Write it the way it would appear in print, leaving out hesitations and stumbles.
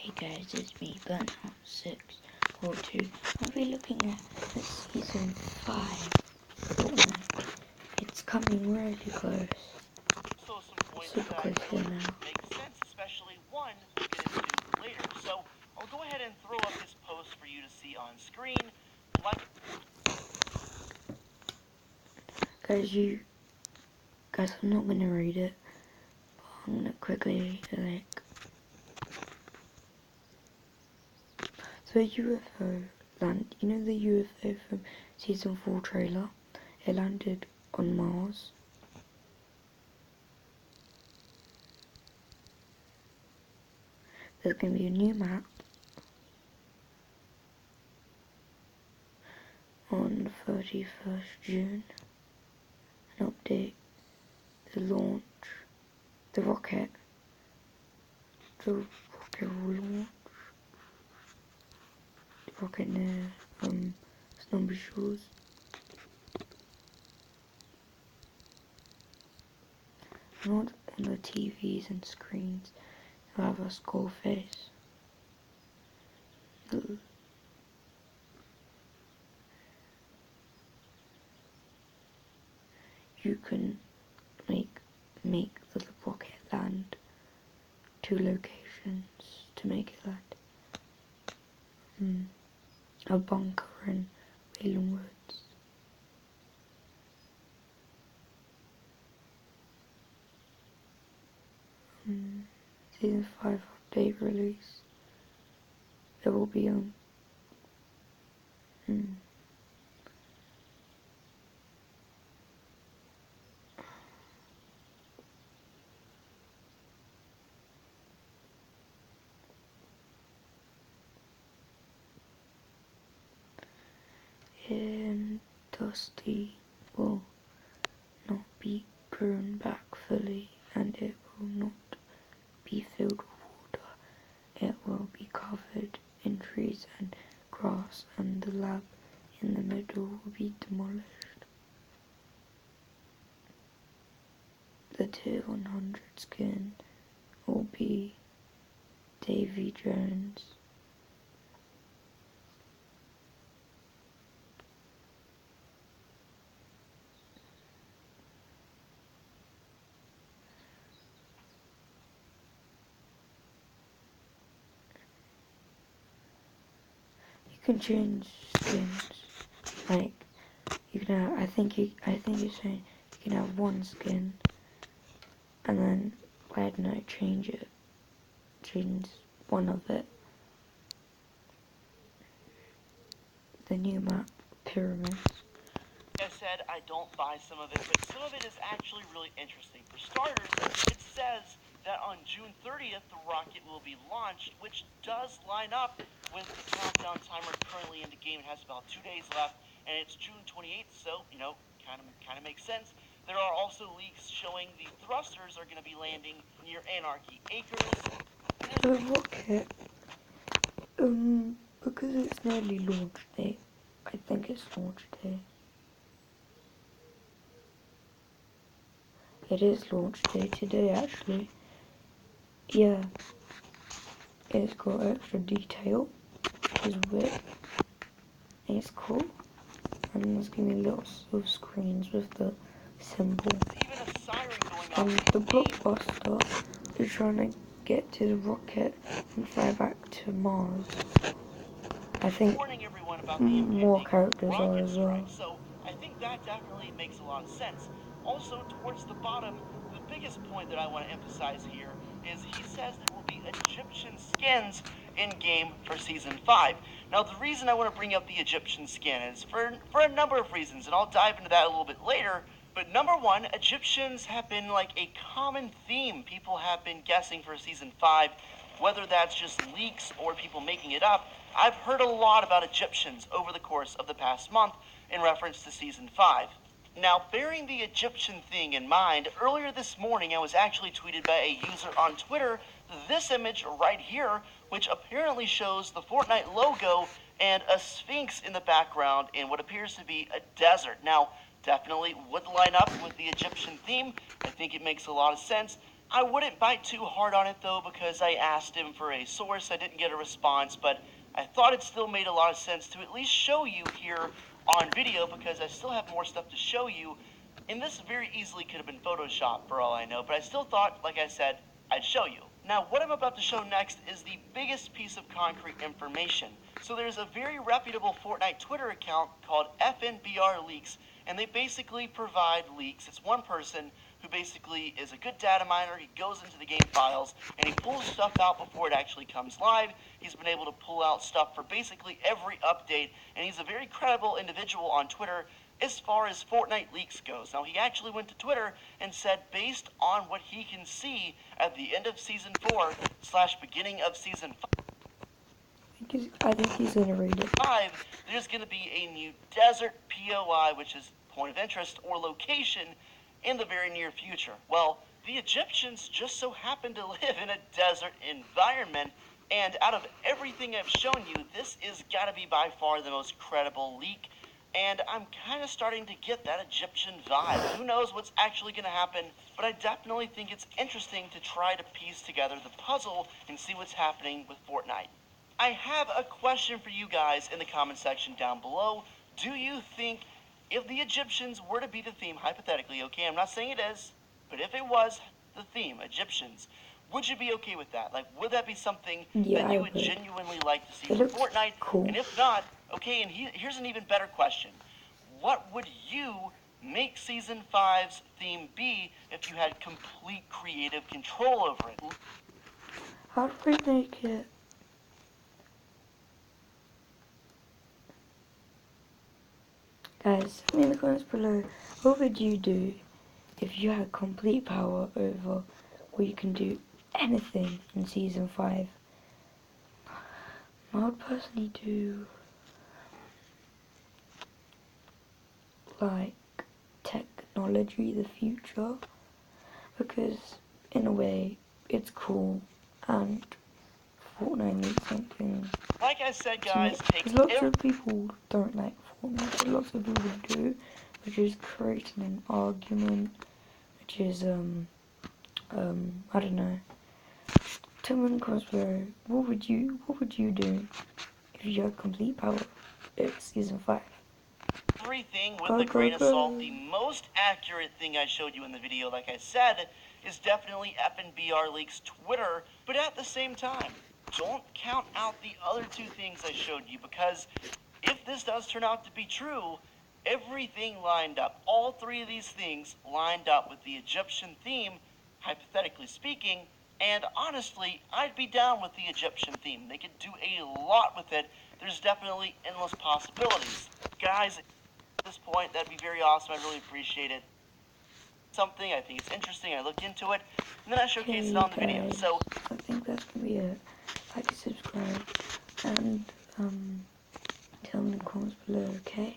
Hey guys, it's me, Burnout642. I'll be looking at Season 5 Fortnite. It's coming really close. So some points Super that close here now. make sense, especially one we'll get into later. So I'll go ahead and throw up this post for you to see on screen. Guys, I'm not gonna read it, but I'm gonna quickly so UFO land. You know the UFO from Season 4 trailer? It landed on Mars. There's gonna be a new map on the 31st June. An update, the launch, the rocket will launch, the rocket near Snobby Shores. And on the TVs and screens, you'll have a skull face. You can make the rocket land 2 locations to make it land. A bunker in Wayland Woods. Season 5 update release. It will be on. And Dusty will not be grown back fully, and it will not be filled with water. It will be covered in trees and grass, and the lab in the middle will be demolished. The Tier 100 skin will be Davy Jones. You can change skins. Like you can have. I think you're saying you can have one skin, and then I don't know, change one of it. The new map, Pyramids. I said I don't buy some of it, but some of it is actually really interesting. For starters, it says that on June 30th, the rocket will be launched, which does line up with the countdown timer currently in the game. It has about 2 days left, and it's June 28th, so, kind of makes sense. There are also leaks showing the thrusters are going to be landing near Anarchy Acres. The rocket, because it's nearly launch day, I think it's launch day. It is launch day today, actually. Yeah. It's got extra detail, which is weird. It's cool. And there's gonna be lots of screens with the symbol. And the blockbuster is trying to get to the rocket and fly back to Mars. I think more characters are as well. So I think that definitely makes a lot of sense. Also, towards the bottom, the biggest point that I want to emphasize here is he says there will be Egyptian skins in-game for Season 5. Now, the reason I want to bring up the Egyptian skin is for a number of reasons, and I'll dive into that a little bit later. But number one, Egyptians have been like a common theme people have been guessing for Season 5, whether that's just leaks or people making it up. I've heard a lot about Egyptians over the course of the past month in reference to Season 5. Now, bearing the Egyptian thing in mind, earlier this morning I was actually tweeted by a user on Twitter this image right here, which apparently shows the Fortnite logo and a sphinx in the background in what appears to be a desert. Now, definitely would line up with the Egyptian theme. I think it makes a lot of sense. I wouldn't bite too hard on it though, because I asked him for a source. I didn't get a response, but I thought it still made a lot of sense to at least show you here on video, because I still have more stuff to show you. And this very easily could have been Photoshopped for all I know, but I still thought, like I said, I'd show you. Now, what I'm about to show next is the biggest piece of concrete information. So there's a very reputable Fortnite Twitter account called FNBR Leaks, and they basically provide leaks. It's one person who basically is a good data miner. He goes into the game files and he pulls stuff out before it actually comes live. He's been able to pull out stuff for basically every update, and he's a very credible individual on Twitter as far as Fortnite leaks goes. Now, he actually went to Twitter and said, based on what he can see at the end of Season 4 / beginning of Season 5, I think he's going to read it. There's going to be a new desert POI, which is point of interest or location, in the very near future. Well, the Egyptians just so happen to live in a desert environment, and out of everything I've shown you, this is gotta be by far the most credible leak, and I'm kind of starting to get that Egyptian vibe. Who knows what's actually gonna happen, but I definitely think it's interesting to try to piece together the puzzle and see what's happening with Fortnite. I have a question for you guys in the comment section down below. Do you think if the Egyptians were to be the theme, hypothetically, okay, I'm not saying it is, but if it was the theme, Egyptians, would you be okay with that? Like, would that be something that you would genuinely like to see for Fortnite? Cool. And if not, okay, and here's an even better question. What would you make Season 5's theme be if you had complete creative control over it? How do we make it? Guys, tell me in the comments below, what would you do if you had complete power over where you can do anything in Season 5? I would personally do, like, technology, the future, because in a way it's cool and Fortnite needs something. Like I said, guys, because lots of people don't like Fortnite, but lots of people do, which is creating an argument, which is I don't know. Tell me in the comments below, what would you do if you had complete power? It's Season 5. Everything with a grain of salt. The most accurate thing I showed you in the video, like I said, is definitely FNBR Leaks Twitter, but at the same time, don't count out the other two things I showed you, because if this does turn out to be true, everything lined up, all three of these things lined up with the Egyptian theme, hypothetically speaking, and honestly, I'd be down with the Egyptian theme. They could do a lot with it. There's definitely endless possibilities. Guys, at this point, that'd be very awesome. I really appreciate it. Something, I think it's interesting, I looked into it, and then I showcased it on the video. So I think that's gonna be it. Like, subscribe, and tell me in the comments below, okay?